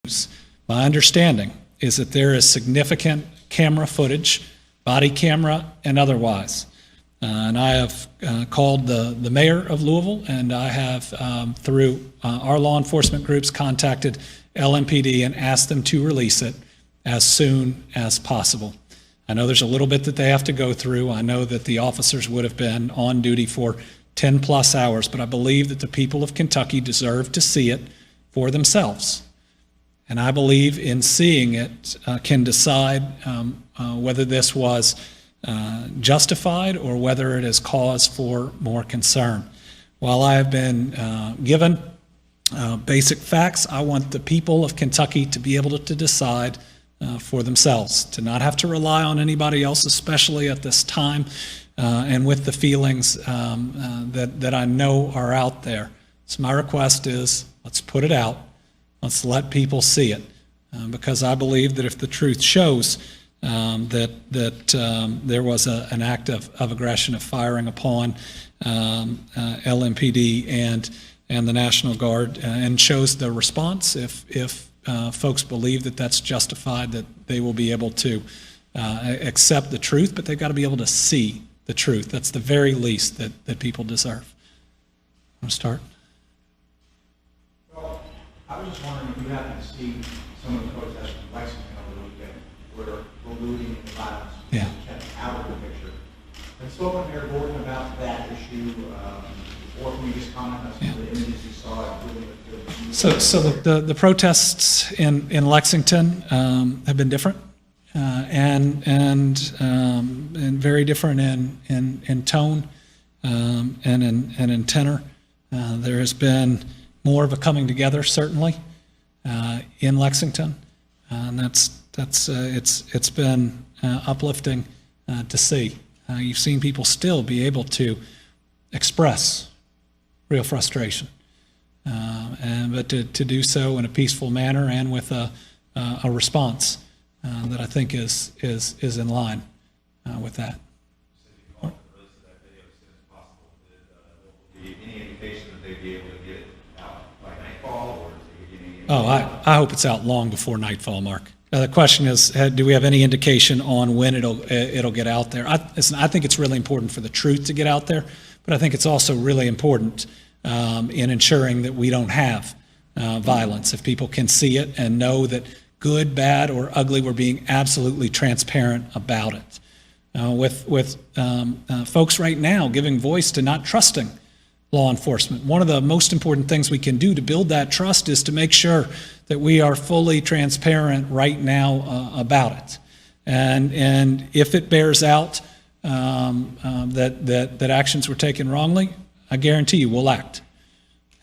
My understanding is that there is significant camera footage, body camera and otherwise. And I have called the mayor of Louisville, and I have, through our law enforcement groups, contacted LMPD and asked them to release it as soon as possible. I know there's a little bit that they have to go through. I know that the officers would have been on duty for 10 plus hours, but I believe that the people of Kentucky deserve to see it for themselves. And I believe in seeing it can decide whether this was justified or whether it is cause for more concern. While I have been given basic facts, I want the people of Kentucky to be able to decide for themselves, to not have to rely on anybody else, especially at this time, and with the feelings that I know are out there. So my request is, let's put it out. Let's let people see it, because I believe that if the truth shows that there was an act of aggression, of firing upon LMPD and the National Guard, and shows the response, if folks believe that that's justified, that they will be able to accept the truth, but they've got to be able to see the truth. That's the very least that people deserve. Want to start? Well, I was just wondering if you happened to see some of the protests in Lexington over the weekend where the looting and violence was kept out of the picture. Have you spoken to Mayor Gordon about that issue, or can you just comment on some of the images you saw? So the protests in Lexington have been different and very different in tone and in tenor. There has been more of a coming together, certainly, in Lexington, and it's been uplifting to see. You've seen people still be able to express real frustration, but to do so in a peaceful manner and with a response that I think is in line with that. Oh, I hope it's out long before nightfall, Mark. The question is, do we have any indication on when it'll get out there? I think it's really important for the truth to get out there, but I think it's also really important in ensuring that we don't have violence. If people can see it and know that good, bad, or ugly, we're being absolutely transparent about it. With folks right now giving voice to not trusting law enforcement. One of the most important things we can do to build that trust is to make sure that we are fully transparent right now about it. And if it bears out that actions were taken wrongly, I guarantee you we'll act,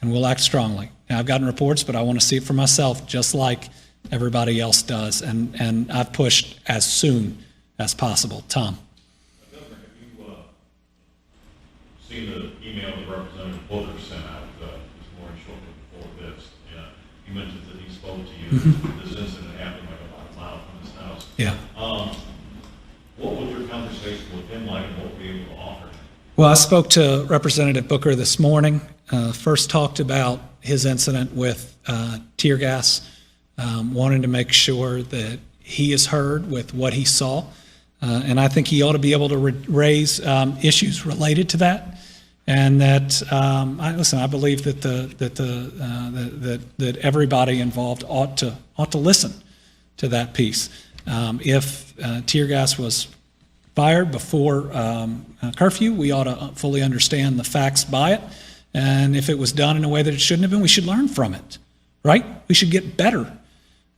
and we'll act strongly. Now, I've gotten reports, but I want to see it for myself, just like everybody else does, and I've pushed as soon as possible. Tom. Governor, have you seen the email that Representative Booker sent out this morning, shortly before this? He mentioned that he spoke to you. This incident happened like about a mile from his house. Yeah. What was your conversation with him like, and what were you able to offer? Well, I spoke to Representative Booker this morning. First talked about his incident with tear gas, wanting to make sure that he is heard with what he saw. And I think he ought to be able to raise issues related to that. And that, I believe that that everybody involved ought to listen to that piece. If tear gas was fired before curfew, we ought to fully understand the facts by it. And if it was done in a way that it shouldn't have been, we should learn from it, right? We should get better.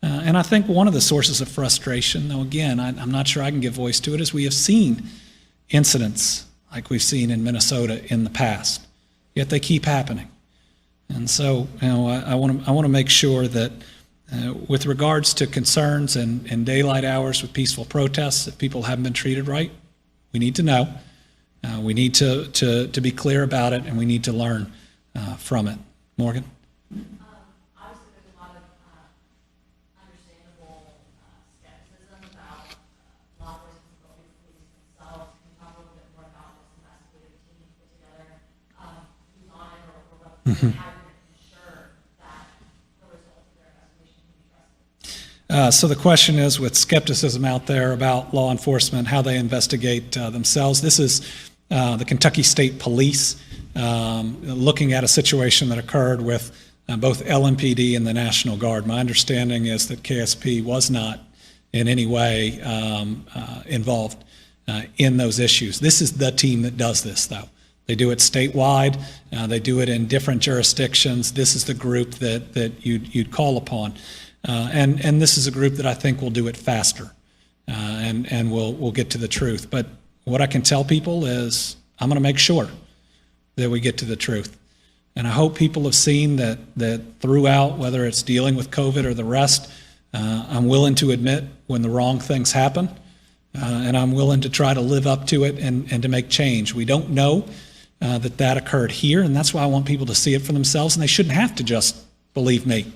And I think one of the sources of frustration, though again, I'm not sure I can give voice to it, is we have seen incidents like we've seen in Minnesota in the past, yet they keep happening. And so, I want to make sure that with regards to concerns in daylight hours with peaceful protests, if people haven't been treated right, we need to know. We need to be clear about it, and we need to learn from it. Morgan? Obviously, there's a lot of understandable skepticism about law enforcement and police themselves. Can you talk a little bit more about this investigative team you put together? Who's on it, or what, how you're going to ensure that the results of their investigation can be trusted? So the question is, with skepticism out there about law enforcement, how they investigate themselves, this is the Kentucky State Police looking at a situation that occurred with both LMPD and the National Guard. My understanding is that KSP was not in any way involved in those issues. This is the team that does this, though. They do it statewide. They do it in different jurisdictions. This is the group that you'd call upon. And this is a group that I think will do it faster, and we'll get to the truth. But what I can tell people is I'm going to make sure that we get to the truth. And I hope people have seen that throughout, whether it's dealing with COVID or the rest, I'm willing to admit when the wrong things happen, and I'm willing to try to live up to it and to make change. We don't know that occurred here, and that's why I want people to see it for themselves, and they shouldn't have to just believe me.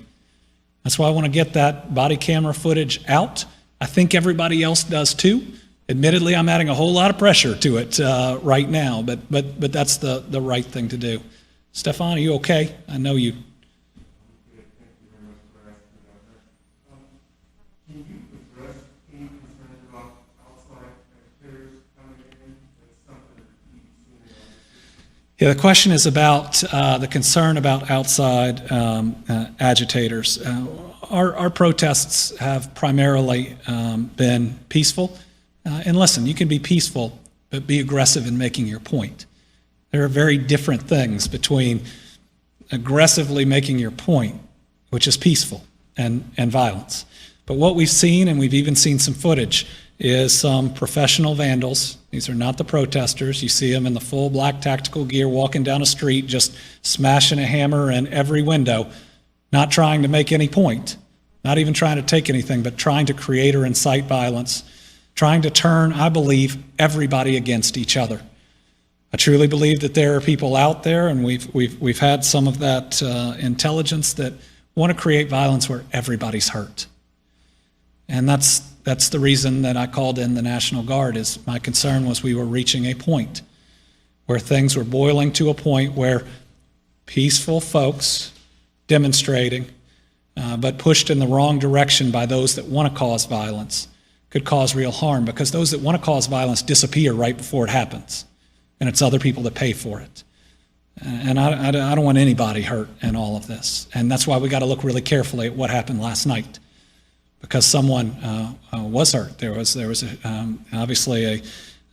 That's why I want to get that body camera footage out. I think everybody else does too. Admittedly, I'm adding a whole lot of pressure to it right now, but that's the right thing to do. Stefan, are you okay? I know you. Thank you very much for asking about that. Can you address any concerns about outside actors coming in? That's something that you've seen in our Yeah, the question is about the concern about outside agitators. Our protests have primarily been peaceful. And listen, you can be peaceful, but be aggressive in making your point. There are very different things between aggressively making your point, which is peaceful, and violence. But what we've seen, and we've even seen some footage, is some professional vandals. These are not the protesters. You see them in the full black tactical gear walking down a street, just smashing a hammer in every window, not trying to make any point, not even trying to take anything, but trying to create or incite violence, trying to turn, I believe, everybody against each other. I truly believe that there are people out there, and we've had some of that intelligence that want to create violence where everybody's hurt. And that's the reason that I called in the National Guard. Is my concern was we were reaching a point where things were boiling to a point where peaceful folks demonstrating, but pushed in the wrong direction by those that want to cause violence, could cause real harm, because those that want to cause violence disappear right before it happens, and it's other people that pay for it. And I don't want anybody hurt in all of this, and that's why we got to look really carefully at what happened last night, because someone was hurt. There was obviously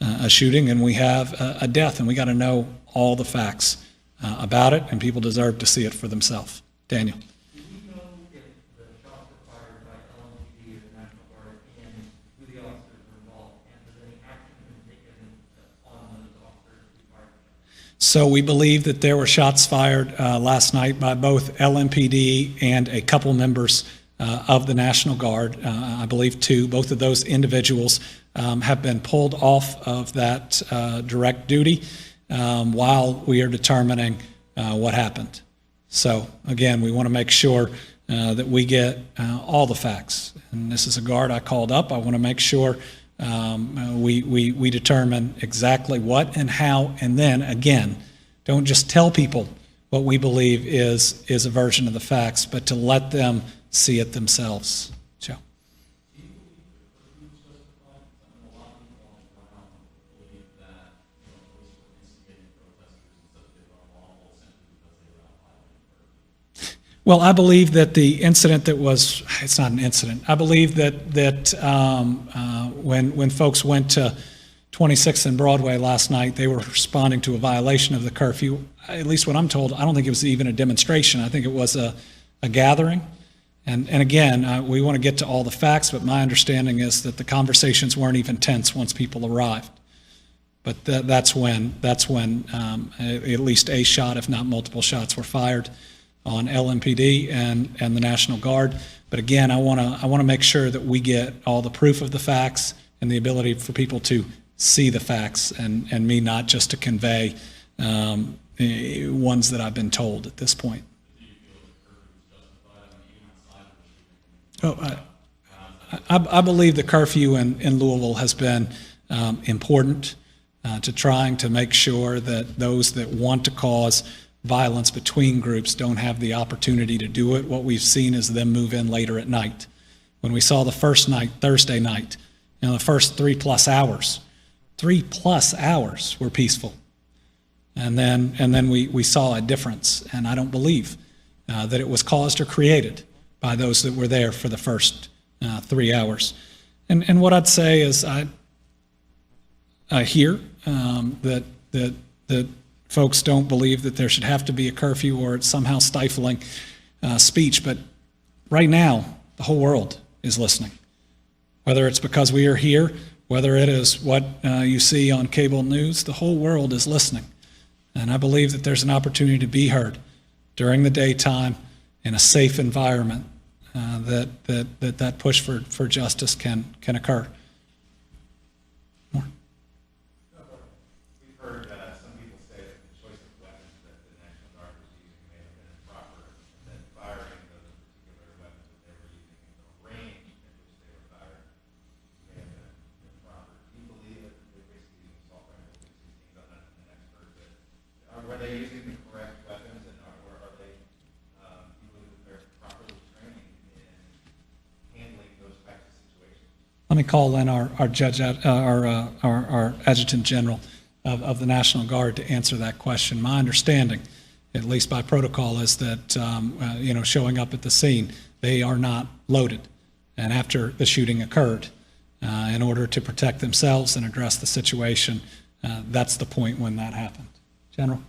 a shooting, and we have a death, and we got to know all the facts about it, and people deserve to see it for themselves. Daniel. Do we know if the shots were fired by LMPD or the National Guard and who the officers were involved, and has any action been taken on those officers who fired? So we believe that there were shots fired last night by both LMPD and a couple members of the National Guard. I believe two. Both of those individuals have been pulled off of that direct duty while we are determining what happened. So again, we want to make sure that we get all the facts. And this is a guard I called up. I want to make sure we determine exactly what and how, and then again, don't just tell people what we believe is a version of the facts, but to let them see it themselves. Joe. Well, I believe that the incident that was, it's not an incident. I believe that when folks went to 26th and Broadway last night, they were responding to a violation of the curfew. At least what I'm told, I don't think it was even a demonstration. I think it was a gathering. And again, we want to get to all the facts, but my understanding is that the conversations weren't even tense once people arrived. But that's when at least a shot, if not multiple shots, were fired on LMPD and the National Guard. But again, I want to make sure that we get all the proof of the facts and the ability for people to see the facts, and me not just to convey ones that I've been told at this point. I believe the curfew in Louisville has been important to trying to make sure that those that want to cause violence between groups don't have the opportunity to do it. What we've seen is them move in later at night. when we saw the first night, Thursday night, the first 3+ hours. 3+ hours were peaceful. And then we saw a difference. And I don't believe that it was caused or created by those that were there for the first 3 hours. And what I'd say is I hear that folks don't believe that there should have to be a curfew or it's somehow stifling speech. But right now, the whole world is listening. Whether it's because we are here, whether it is what you see on cable news, the whole world is listening. And I believe that there's an opportunity to be heard during the daytime in a safe environment, that push for justice can occur. More? We've heard some people say that the choice of weapons that the National Guard was using may have been improper, that firing those particular weapons that they were using in the range at which they were fired may have been improper. Do you believe that they're basically using assault rifles? I'm not an expert, but were they using the correct weapons, and or are they, do you believe that they're properly trained in handling those types of situations? Let me call in our Adjutant General of the National Guard to answer that question. My understanding, at least by protocol, is that showing up at the scene, they are not loaded. And after the shooting occurred, in order to protect themselves and address the situation, that's the point when that happened. General?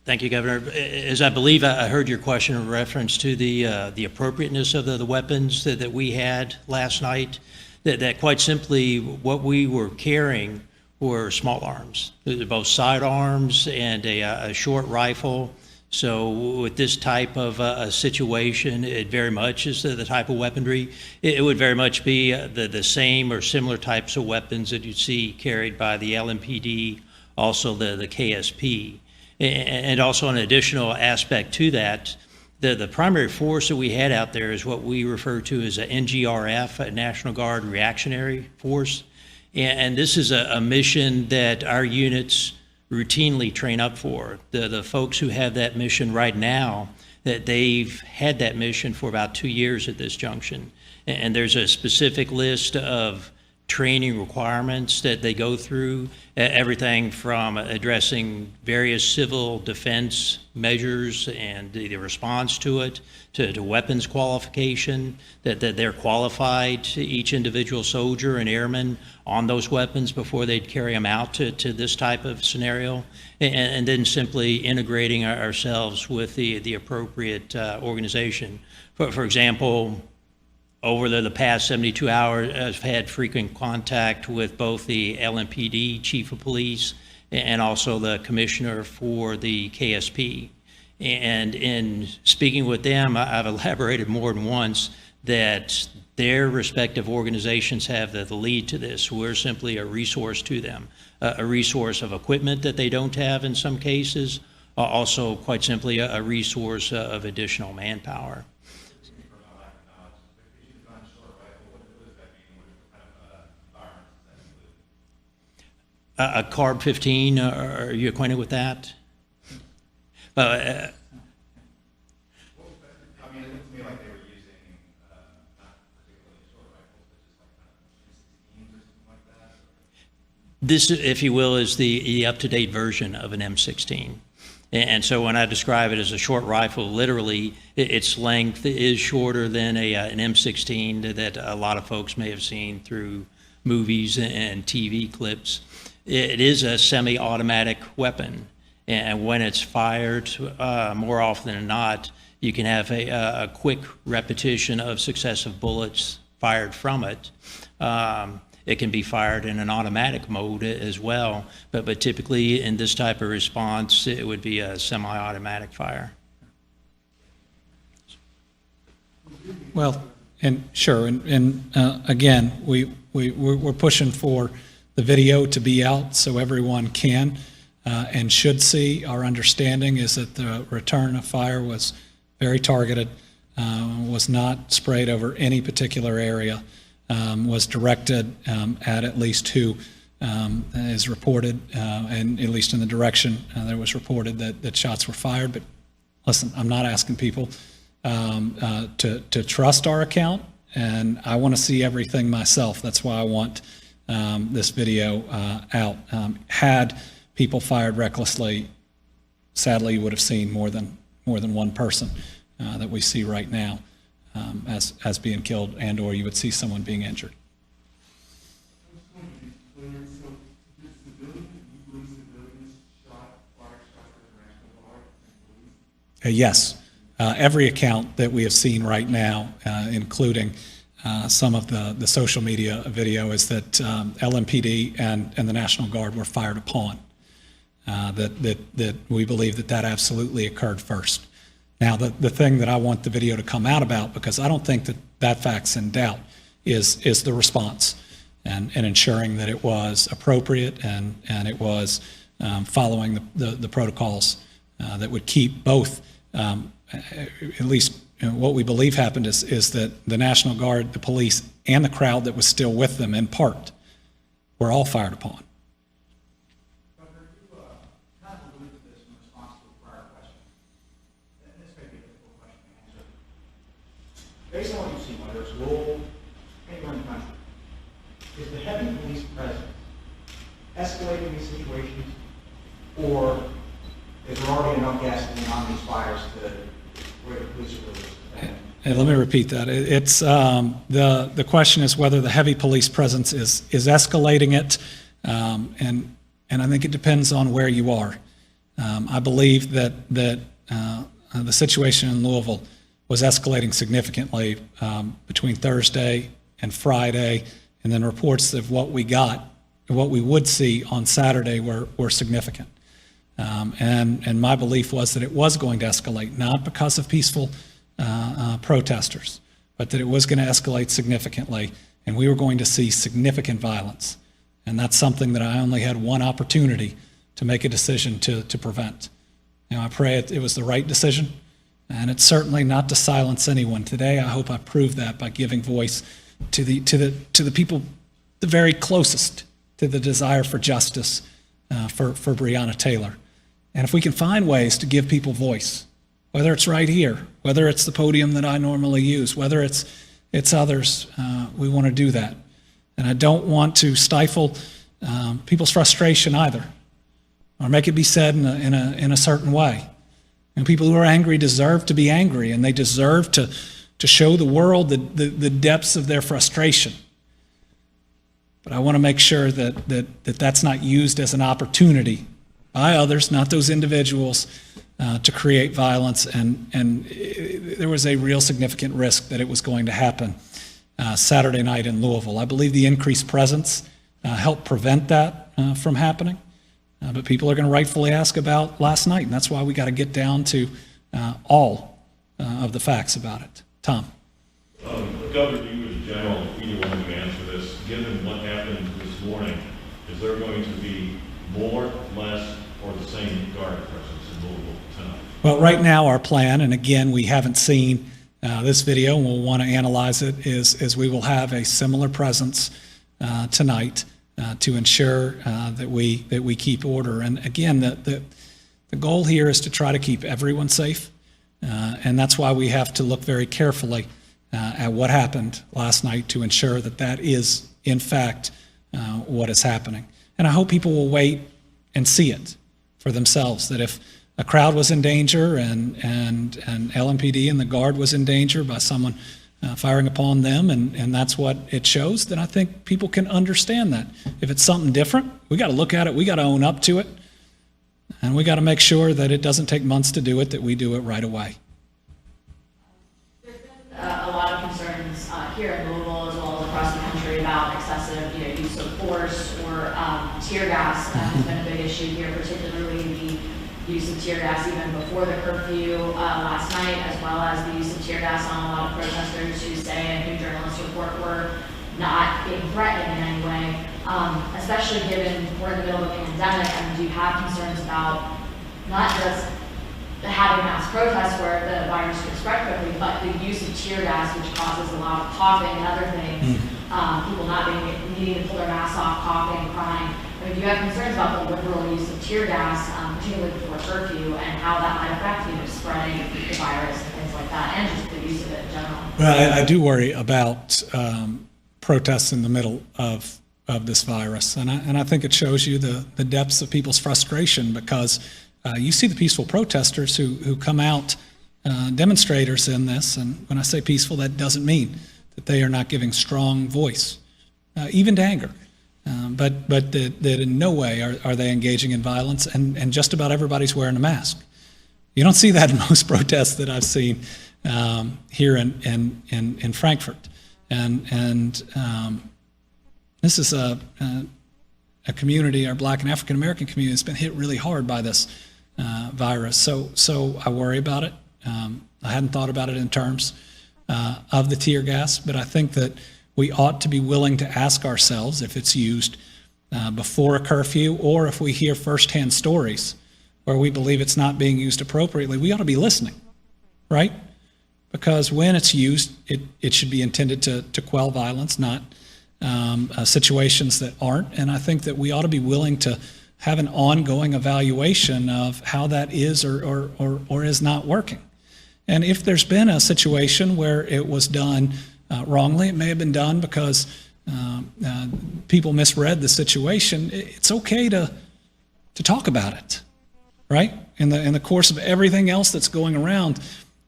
Thank you, Governor. As I believe I heard your question in reference to the appropriateness of the weapons that we had last night, that quite simply what we were carrying were small arms, both sidearms and a short rifle. So with this type of a situation, it very much is the type of weaponry. It would very much be the same or similar types of weapons that you'd see carried by the LMPD, also the KSP. And also an additional aspect to that, the primary force that we had out there is what we refer to as a NGRF, a National Guard Reactionary Force. And this is a mission that our units routinely train up for. The folks who have that mission right now, that they've had that mission for about 2 years at this junction. And there's a specific list of training requirements that they go through, everything from addressing various civil defense measures and the response to it, to weapons qualification, that they're qualified, each individual soldier and airman, on those weapons before they'd carry them out to this type of scenario, and then simply integrating ourselves with the appropriate organization. For example, over the past 72 hours, I've had frequent contact with both the LMPD Chief of Police and also the Commissioner for the KSP. And in speaking with them, I've elaborated more than once that their respective organizations have the lead to this. We're simply a resource to them, a resource of equipment that they don't have in some cases, also quite simply a resource of additional manpower. A Carb 15, are you acquainted with that? I mean, it looked to me like they were using not particularly short rifles, but just like kind of M16s or something like that. This, if you will, is the up-to-date version of an M16. And so when I describe it as a short rifle, literally, its length is shorter than an M16 that a lot of folks may have seen through movies and TV clips. It is a semi-automatic weapon, and when it's fired, more often than not, you can have a quick repetition of successive bullets fired from it. It can be fired in an automatic mode as well, but typically in this type of response, it would be a semi-automatic fire. Well, and sure, and again, we're pushing for the video to be out so everyone can and should see. Our understanding is that the return of fire was very targeted, was not sprayed over any particular area, was directed at least who is reported, and at least in the direction that was reported that shots were fired, but Listen, I'm not asking people to trust our account, and I want to see everything myself. That's why I want this video out. Had people fired recklessly, sadly, you would have seen more than one person that we see right now as being killed, and/or you would see someone being injured. I just want to be clear, so did civilians, you believe civilians fired shots at the National Guard and police? Yes. Every account that we have seen right now, including some of the social media video, is that LMPD and the National Guard were fired upon. That we believe that absolutely occurred first. Now, the thing that I want the video to come out about, because I don't think that fact's in doubt, is the response and ensuring that it was appropriate and it was following the protocols that would keep both, at least what we believe happened is that the National Guard, the police, and the crowd that was still with them in part were all fired upon. Governor, you kind of alluded to this in response to a prior question. And this may be a difficult question to answer. Based on what you've seen, whether it's Louisville, anywhere in the country, is the heavy police presence escalating these situations, or is there already enough gasoline on these fires to where the police are really? Hey, let me repeat that. It's the question is whether the heavy police presence is escalating it, and I think it depends on where you are. I believe that the situation in Louisville was escalating significantly between Thursday and Friday, and then reports of what we got, what we would see on Saturday were significant. And my belief was that it was going to escalate, not because of peaceful protesters, but that it was going to escalate significantly, and we were going to see significant violence. And that's something that I only had one opportunity to make a decision to prevent. You know, I pray it was the right decision, and it's certainly not to silence anyone. Today, I hope I proved that by giving voice to the people the very closest to the desire for justice for Breonna Taylor. And if we can find ways to give people voice, whether it's right here, whether it's the podium that I normally use, whether it's others, we want to do that. And I don't want to stifle people's frustration either, or make it be said in a certain way. And people who are angry deserve to be angry, and they deserve to show the world the depths of their frustration. But I want to make sure that's not used as an opportunity by others, not those individuals, to create violence. And there was a real significant risk that it was going to happen Saturday night in Louisville. I believe the increased presence helped prevent that from happening. But people are going to rightfully ask about last night, and that's why we got to get down to all of the facts about it. Tom. Governor, you as general, either one of you answer this. Given what happened this morning, is there going to be more, less, or the same guard presence in Louisville tonight? Well, right now our plan, and again, we haven't seen this video, and we'll want to analyze it, is we will have a similar presence tonight to ensure that we keep order. And again, the goal here is to try to keep everyone safe, and that's why we have to look very carefully at what happened last night to ensure that is, in fact, what is happening. And I hope people will wait and see it for themselves, that if a crowd was in danger and LMPD and the Guard was in danger by someone firing upon them, and that's what it shows, then I think people can understand that. If it's something different, we got to look at it, we got to own up to it, and we got to make sure that it doesn't take months to do it, that we do it right away. There's been a lot of concerns here in Louisville as well as across the country about excessive use of force or tear gas. Has been a big issue here, particularly the use of tear gas even before the curfew last night, as well as the use of tear gas on a lot of protesters who say, and who journalists report were not being threatened in any way, especially given we're in the middle of a pandemic. And do you have concerns about not just having mass protests where the virus could spread quickly, but the use of tear gas, which causes a lot of coughing and other things, people not needing to pull their masks off, coughing, crying. I mean, do you have concerns about the liberal use of tear gas, particularly before curfew, and how that might affect spread spreading the virus and things like that, and just the use of it in general. Well, I do worry about protests in the middle of this virus, and I think it shows you the depths of people's frustration, because you see the peaceful protesters who come out, demonstrators in this, and when I say peaceful, that doesn't mean that they are not giving strong voice, even to anger, but that in no way are they engaging in violence, and just about everybody's wearing a mask. You don't see that in most protests that I've seen here in Frankfurt, and this is a community, our Black and African American community, that's been hit really hard by this virus. So I worry about it. I hadn't thought about it in terms of the tear gas, but I think that we ought to be willing to ask ourselves if it's used before a curfew, or if we hear firsthand stories where we believe it's not being used appropriately, we ought to be listening, right? Because when it's used, it should be intended to quell violence, not situations that aren't. And I think that we ought to be willing to have an ongoing evaluation of how that is or is not working. And if there's been a situation where it was done wrongly, it may have been done because people misread the situation, it's okay to talk about it, right? In the course of everything else that's going around,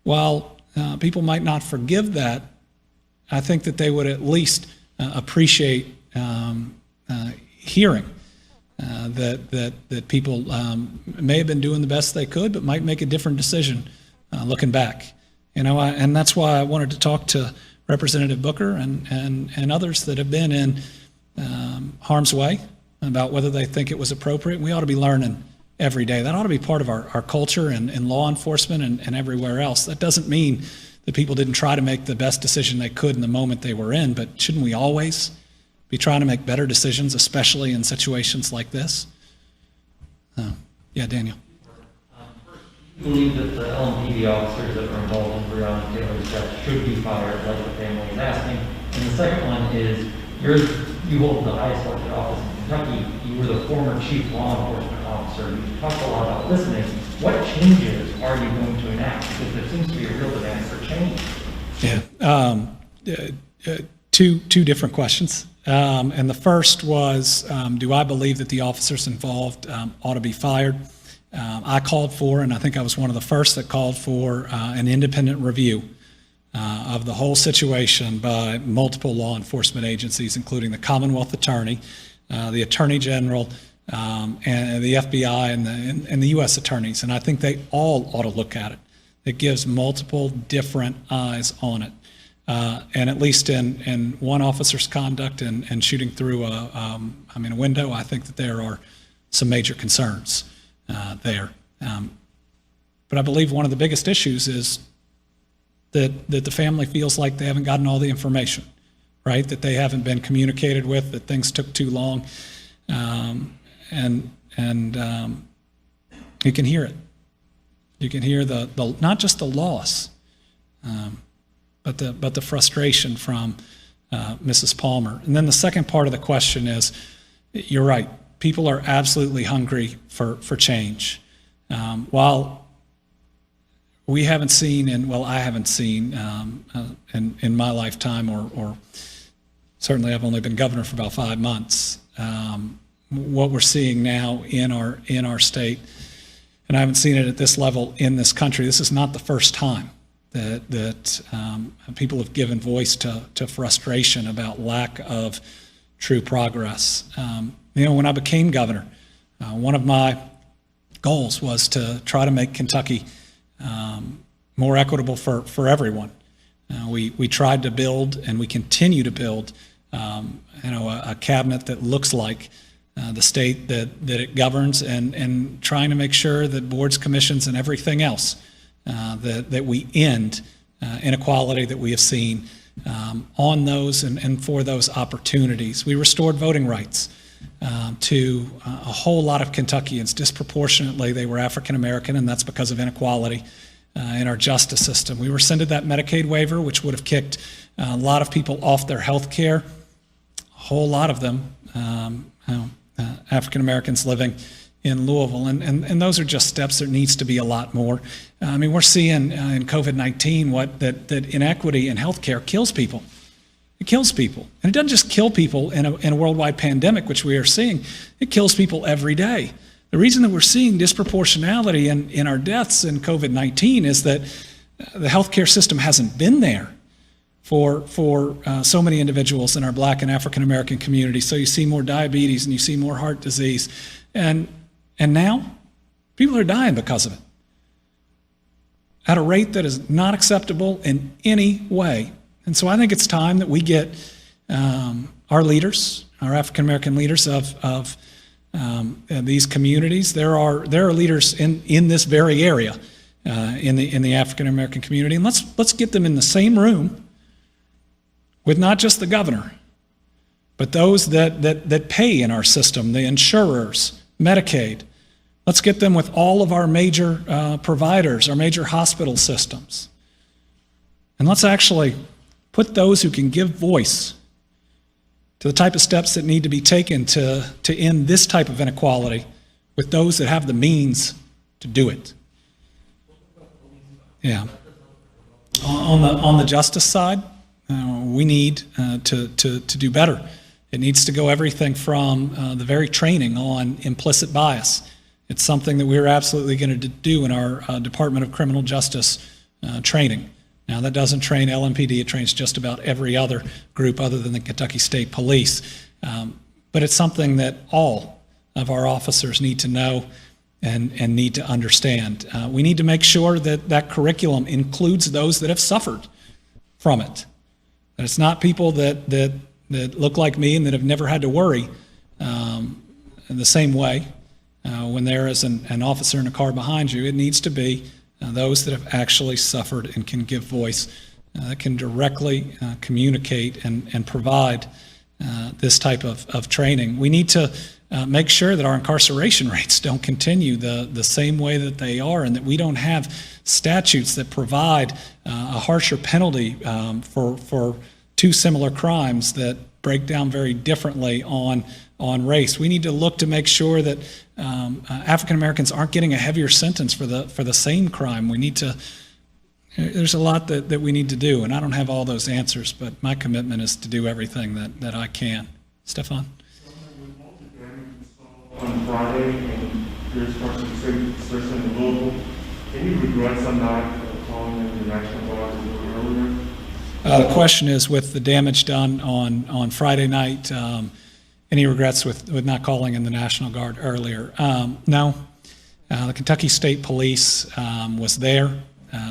while people might not forgive that, I think that they would at least appreciate hearing that people may have been doing the best they could, but might make a different decision looking back. And that's why I wanted to talk to Representative Booker and others that have been in harm's way about whether they think it was appropriate. We ought to be learning every day. That ought to be part of our culture and law enforcement and everywhere else. That doesn't mean that people didn't try to make the best decision they could in the moment they were in, but shouldn't we always be trying to make better decisions, especially in situations like this? Yeah, Daniel. First, do you believe that the LMPD officers that were involved in Breonna Taylor's death should be fired, like the family is asking? And the second one is, you hold the highest elected office in Kentucky. You were the former chief law enforcement officer. You talked a lot about listening. What changes are you going to enact? Because there seems to be a real demand for change. Yeah. Two different questions. And the first was, do I believe that the officers involved ought to be fired? I called for, and I think I was one of the first that called for an independent review of the whole situation by multiple law enforcement agencies, including the Commonwealth Attorney, the Attorney General, and the FBI and the U.S. attorneys. And I think they all ought to look at it. It gives multiple different eyes on it. And at least in one officer's conduct and shooting through a window, I think that there are some major concerns there. But I believe one of the biggest issues is that the family feels like they haven't gotten all the information, right? That they haven't been communicated with, that things took too long. And you can hear it. You can hear the not just the loss, but the frustration from Mrs. Palmer. And then the second part of the question is, you're right, people are absolutely hungry for change. While we haven't seen, I haven't seen in my lifetime, or certainly I've only been governor for about 5 months, what we're seeing now in our state, and I haven't seen it at this level in this country. This is not the first time that people have given voice to frustration about lack of true progress. When I became governor, one of my goals was to try to make Kentucky more equitable for everyone. We tried to build, and we continue to build, a cabinet that looks like the state that it governs, and trying to make sure that boards, commissions, and everything else that we end inequality that we have seen on those and for those opportunities. We restored voting rights to a whole lot of Kentuckians. Disproportionately, they were African American, and that's because of inequality in our justice system. We rescinded that Medicaid waiver, which would have kicked a lot of people off their health care. A whole lot of them, African Americans living in Louisville. And those are just steps. There needs to be a lot more. I mean, we're seeing in COVID-19 that inequity in healthcare kills people. It kills people. And it doesn't just kill people in a worldwide pandemic, which we are seeing. It kills people every day. The reason that we're seeing disproportionality in our deaths in COVID-19 is that the healthcare system hasn't been there for so many individuals in our Black and African American community. So you see more diabetes and you see more heart disease. And now people are dying because of it at a rate that is not acceptable in any way. And so I think it's time that we get our leaders, our African American leaders of these communities. There are leaders in this very area in the African American community, and let's get them in the same room with not just the governor, but those that pay in our system, the insurers, Medicaid. Let's get them with all of our major providers, our major hospital systems. And let's actually put those who can give voice to the type of steps that need to be taken to end this type of inequality with those that have the means to do it. Yeah. On the justice side, we need to do better. It needs to go everything from the very training on implicit bias. It's something that we're absolutely going to do in our Department of Criminal Justice training. Now, that doesn't train LMPD. It trains just about every other group other than the Kentucky State Police. But it's something that all of our officers need to know and need to understand. We need to make sure that curriculum includes those that have suffered from it. That it's not people that look like me and that have never had to worry in the same way when there is an officer in a car behind you. It needs to be those that have actually suffered and can give voice, that can directly communicate and provide this type of training. We need to make sure that our incarceration rates don't continue the same way that they are, and that we don't have statutes that provide a harsher penalty for two similar crimes that break down very differently on race. We need to look to make sure that African Americans aren't getting a heavier sentence for the same crime. There's a lot that we need to do, and I don't have all those answers, but my commitment is to do everything that I can. Stefan? On Friday, and there's person especially in Louisville, any regrets on not calling in the National Guard a little earlier? The question is, with the damage done on Friday night, any regrets with not calling in the National Guard earlier? No. The Kentucky State Police was there.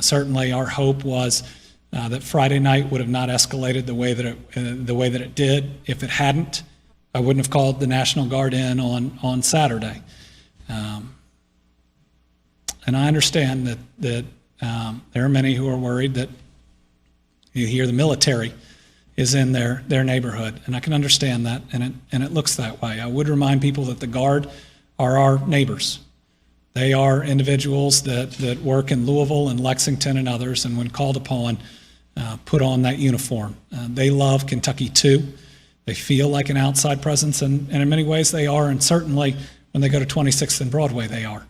Certainly our hope was that Friday night would have not escalated the way that it did. If it hadn't, I wouldn't have called the National Guard in on Saturday. And I understand that there are many who are worried that you hear the military is in their neighborhood, and I can understand that, and it looks that way. I would remind people that the Guard are our neighbors. They are individuals that work in Louisville and Lexington and others, and when called upon, put on that uniform. They love Kentucky too. They feel like an outside presence, and in many ways they are, and certainly when they go to 26th and Broadway, they are.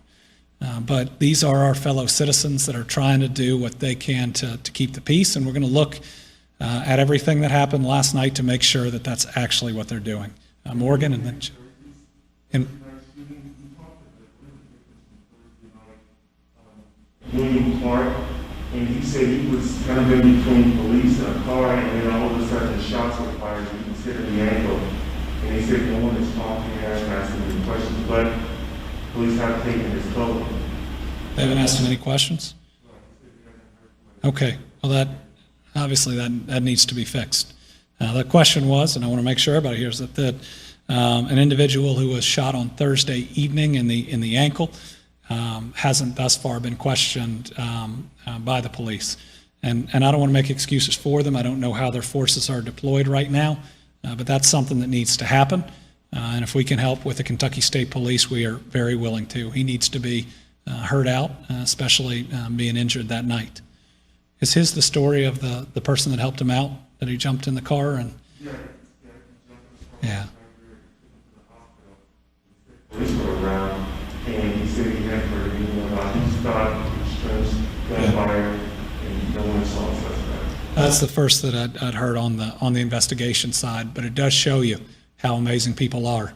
But these are our fellow citizens that are trying to do what they can to keep the peace, and we're going to look at everything that happened last night to make sure that that's actually what they're doing. Morgan, and then... William Clark, and he said he was kind of in between police and a car, and then all of a sudden shots were fired. You can sit at the angle, and he said no one is talking, hasn't asked him any questions, but police have taken his coat. They haven't asked him any questions? Okay, well that needs to be fixed. The question was, and I want to make sure everybody hears that an individual who was shot on Thursday evening in the ankle hasn't thus far been questioned by the police. And I don't want to make excuses for them. I don't know how their forces are deployed right now, but that's something that needs to happen. And if we can help with the Kentucky State Police, we are very willing to. He needs to be heard out, especially being injured that night. Is his the story of the person that helped him out, that he jumped in the car? And Yeah. yeah. Police were around, thought was gunfire and no one saw a suspect. That's the first that I'd heard on the investigation side, but it does show you how amazing people are.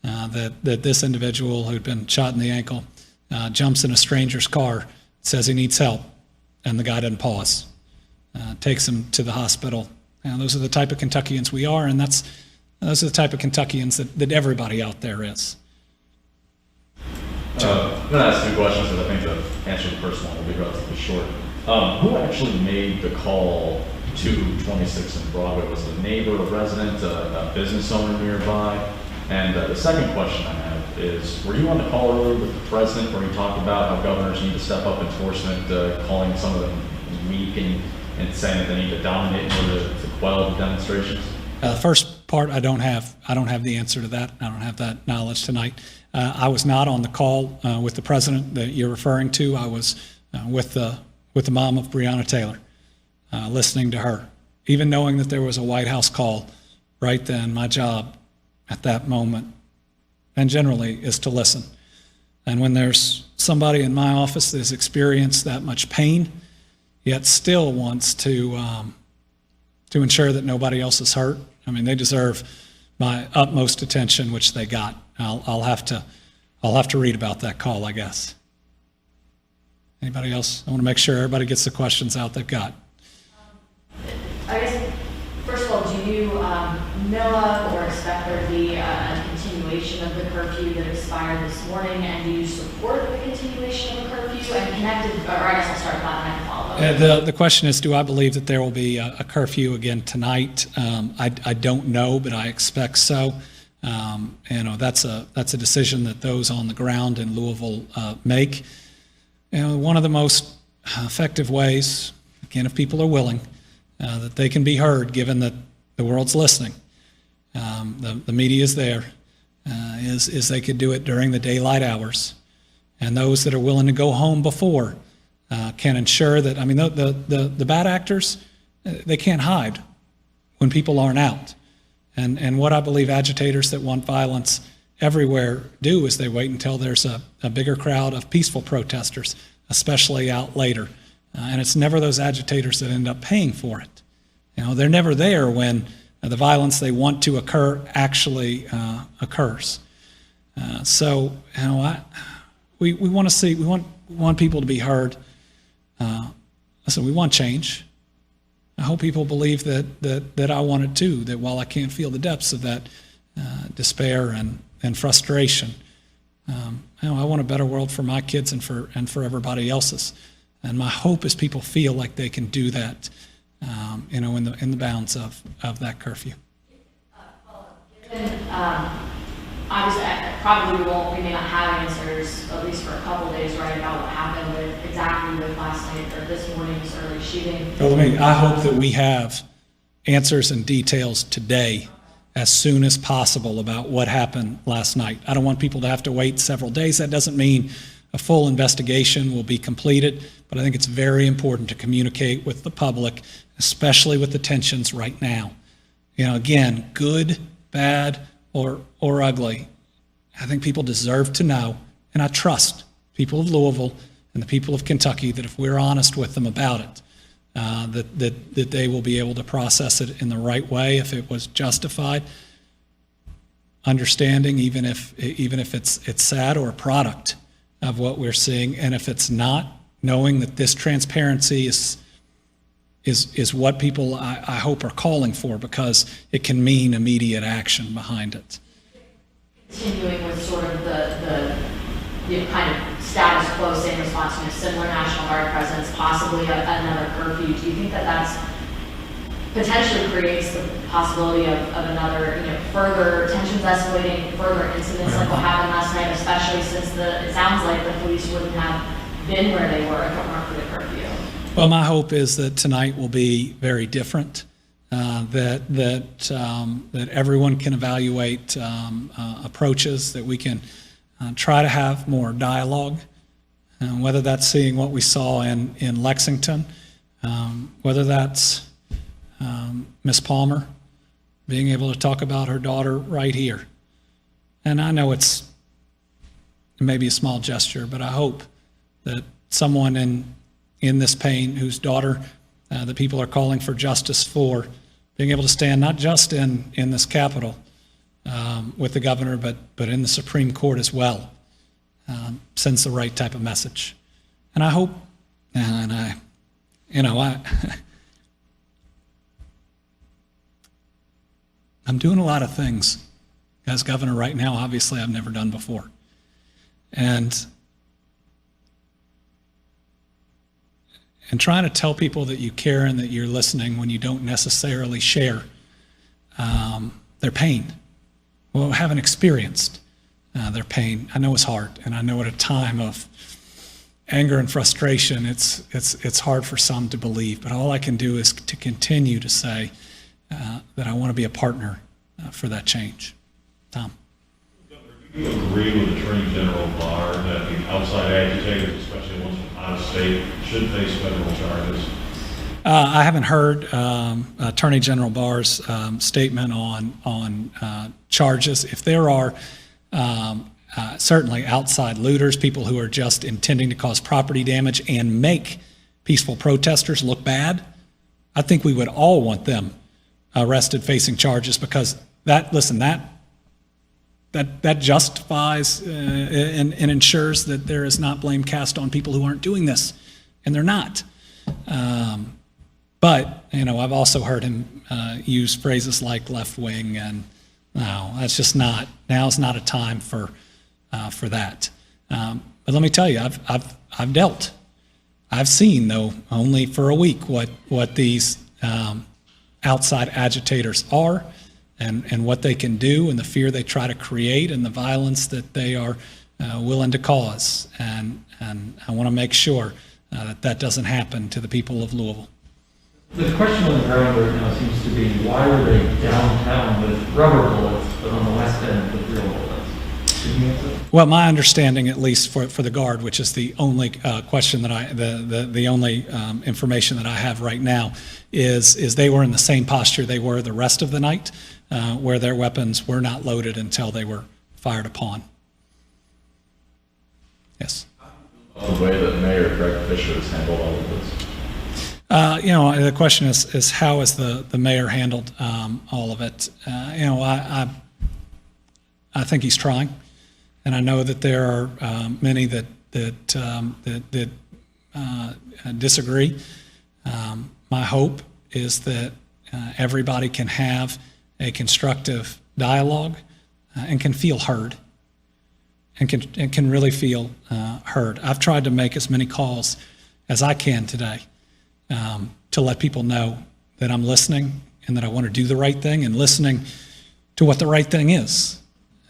That this individual who'd been shot in the ankle jumps in a stranger's car, says he needs help, and the guy doesn't pause. Takes him to the hospital. Those are the type of Kentuckians we are, and those are the type of Kentuckians that everybody out there is. I'm going to ask two questions, but I think the answer to the first one will be relatively short. Who actually made the call to 26 and Broadway? Was it a neighbor, a resident, a business owner nearby? And the second question I have is, were you on the call earlier with the president where he talked about how governors need to step up enforcement, calling some of them weak and saying that they need to dominate in order to quell the demonstrations? The first part, I don't have the answer to that. I don't have that knowledge tonight. I was not on the call with the president that you're referring to. I was with the mom of Breonna Taylor, listening to her. Even knowing that there was a White House call right then, my job at that moment, and generally, is to listen. And when there's somebody in my office that has experienced that much pain, yet still wants to ensure that nobody else is hurt, I mean, they deserve my utmost attention, which they got. I'll have to read about that call, I guess. Anybody else? I want to make sure everybody gets the questions out they've got. I guess, first of all, do you know of or expect there to be a continuation of the curfew that expired this morning, and do you support the continuation of the curfew? And connected, or I guess I'll start with that and I can follow up. The question is, do I believe that there will be a curfew again tonight? I don't know, but I expect so. That's a decision that those on the ground in Louisville make. One of the most effective ways, again, if people are willing, that they can be heard, given that the world's listening, the media is there, is they could do it during the daylight hours. And those that are willing to go home before can ensure that, I mean, the bad actors, they can't hide when people aren't out. And what I believe agitators that want violence everywhere do is they wait until there's a bigger crowd of peaceful protesters, especially out later. And it's never those agitators that end up paying for it. They're never there when the violence they want to occur actually occurs. We want to see, we want people to be heard. Listen, we want change. I hope people believe that I want it too, that while I can't feel the depths of that despair and frustration, I want a better world for my kids and for everybody else's. And my hope is people feel like they can do that, in the bounds of that curfew. Given, obviously, we may not have answers, at least for a couple of days, right, about what happened with last night or this morning's early shooting. Well, I hope that we have answers and details today as soon as possible about what happened last night. I don't want people to have to wait several days. That doesn't mean a full investigation will be completed, but I think it's very important to communicate with the public, especially with the tensions right now. Again, good, bad, or ugly. I think people deserve to know, and I trust people of Louisville and the people of Kentucky that if we're honest with them about it, that they will be able to process it in the right way if it was justified, understanding even if it's sad or a product of what we're seeing, and if it's not, knowing that this transparency is what people I hope are calling for, because it can mean immediate action behind it. Continuing with sort of the kind of status quo, same response, similar National Guard presence, possibly another curfew. Do you think that that's potentially creates the possibility of another, further tensions escalating, further incidents like what happened last night, especially since it sounds like the police wouldn't have been where they were if it weren't for the curfew? Well, my hope is that tonight will be very different. That everyone can evaluate approaches, that we can try to have more dialogue, whether that's seeing what we saw in Lexington, whether that's Miss Palmer being able to talk about her daughter right here. And I know it's maybe a small gesture, but I hope that someone in this pain whose daughter that people are calling for justice for, being able to stand not just in this Capitol with the governor, but in the Supreme Court as well, sends the right type of message. And I hope, and I I'm doing a lot of things as governor right now, obviously I've never done before. And trying to tell people that you care and that you're listening when you don't necessarily share their pain. Well, haven't experienced their pain. I know it's hard, and I know at a time of anger and frustration, it's hard for some to believe. But all I can do is to continue to say that I want to be a partner for that change. Tom. Do you agree with Attorney General Barr that the outside agitators, especially ones from out of state, should face federal charges? I haven't heard Attorney General Barr's statement on charges. If there are certainly outside looters, people who are just intending to cause property damage and make peaceful protesters look bad, I think we would all want them arrested, facing charges, because that justifies and ensures that there is not blame cast on people who aren't doing this, and they're not. But I've also heard him use phrases like left wing, and no, that's just not. Now's not a time for that. But let me tell you, I've dealt. I've seen, though only for a week, what these outside agitators are, and what they can do, and the fear they try to create, and the violence that they are willing to cause. And I want to make sure that doesn't happen to the people of Louisville. The question on the ground right now seems to be, why are they downtown with rubber bullets, but on the west end with real bullets? Can you answer? Well, my understanding, at least for the guard, which is the only question that the only information that I have right now, is they were in the same posture they were the rest of the night, where their weapons were not loaded until they were fired upon. Yes. The way that Mayor Craig Fisher has handled all of this. The question is how has the mayor handled all of it? I think he's trying, and I know that there are many that disagree. My hope is that everybody can have a constructive dialogue and can feel heard, and can really feel heard. I've tried to make as many calls as I can today to let people know that I'm listening and that I want to do the right thing, and listening to what the right thing is.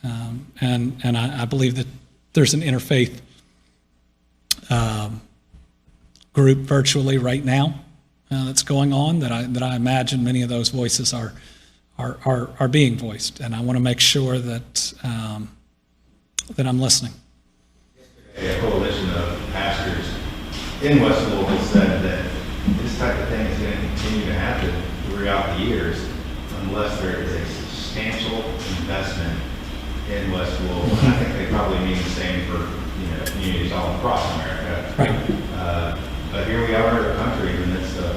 And I believe that there's an interfaith group virtually right now that's going on that I imagine many of those voices are being voiced, and I want to make sure that that I'm listening. A coalition of pastors in West Louisville said that this type of thing is going to continue to happen throughout the years unless there is a substantial investment in West Louisville. And I think they probably mean the same for communities all across America. Right. But here we are in a country in the midst of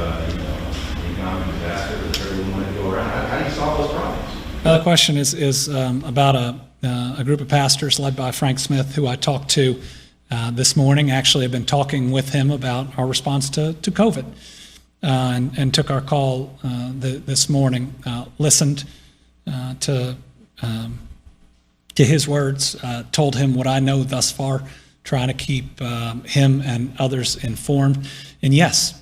economic disaster that everyone wanted to go around. How do you solve those problems? Another question is about a group of pastors led by Frank Smith, who I talked to this morning. Actually, I've been talking with him about our response to COVID, and took our call this morning. Listened to his words, told him what I know thus far, trying to keep him and others informed. And yes,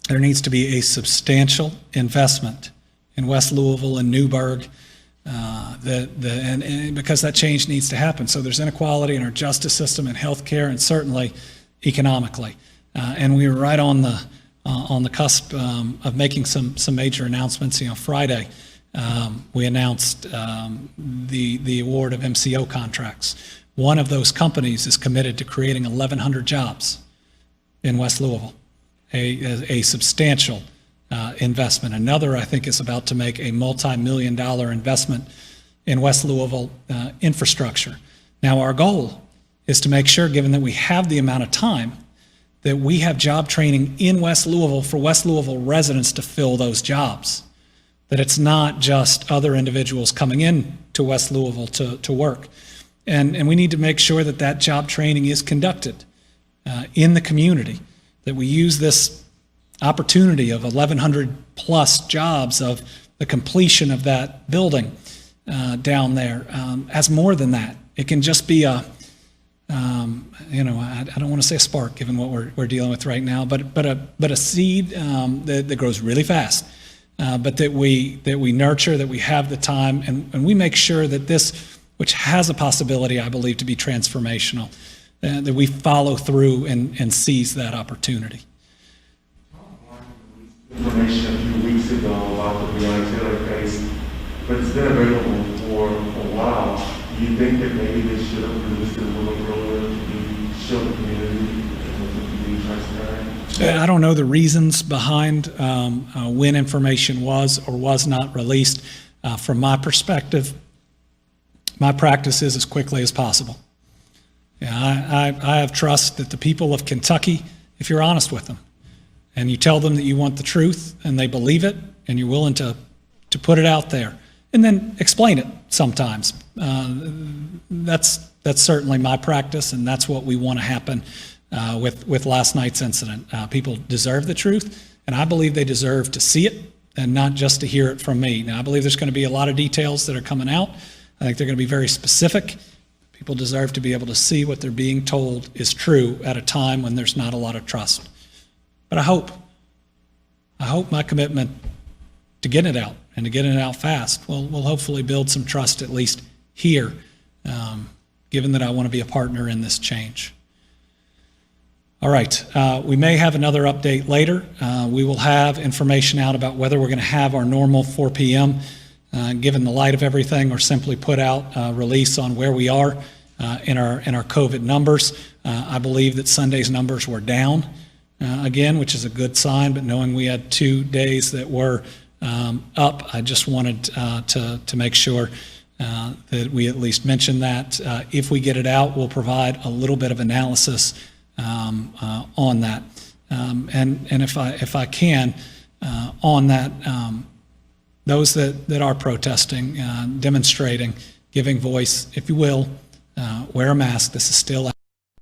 there needs to be a substantial investment in West Louisville and Newburgh, and because that change needs to happen. So there's inequality in our justice system and healthcare, and certainly economically. And we were right on the cusp of making some major announcements. Friday we announced the award of Mco Contracts. One of those companies is committed to creating 1,100 jobs in West Louisville, a substantial investment. Another, I think, is about to make a multi-million-dollar investment in West Louisville infrastructure. Now, our goal is to make sure, given that we have the amount of time, that we have job training in West Louisville for West Louisville residents to fill those jobs. That it's not just other individuals coming in to West Louisville to work. And we need to make sure that that job training is conducted in the community, that we use this opportunity of 1,100 plus jobs of the completion of that building down there as more than that. It can just be a, I don't want to say a spark given what we're dealing with right now, but a seed that grows really fast. But that we nurture, that we have the time, and we make sure that this, which has a possibility, I believe, to be transformational, that we follow through and seize that opportunity. Information a few weeks ago about the Breonna Taylor case, but it's been available for a while. Do you think that maybe they should have released it a little earlier to show the community and to be transparent? I don't know the reasons behind when information was or was not released. From my perspective, my practice is as quickly as possible. Yeah, I have trust that the people of Kentucky, if you're honest with them, and you tell them that you want the truth and they believe it and you're willing to put it out there and then explain it sometimes. That's certainly my practice, and that's what we want to happen with last night's incident. People deserve the truth, and I believe they deserve to see it and not just to hear it from me. Now, I believe there's going to be a lot of details that are coming out. I think they're going to be very specific. People deserve to be able to see what they're being told is true at a time when there's not a lot of trust. But I hope my commitment to getting it out and to getting it out fast will hopefully build some trust, at least here, given that I want to be a partner in this change. All right, we may have another update later. We will have information out about whether we're going to have our normal 4 p.m. Given the light of everything, or simply put out a release on where we are in our COVID numbers. I believe that Sunday's numbers were down again, which is a good sign, but knowing we had 2 days that were up, I just wanted to make sure that we at least mention that. If we get it out, we'll provide a little bit of analysis on that. And if I can, on that, those that are protesting, demonstrating, giving voice, if you will, wear a mask. This is still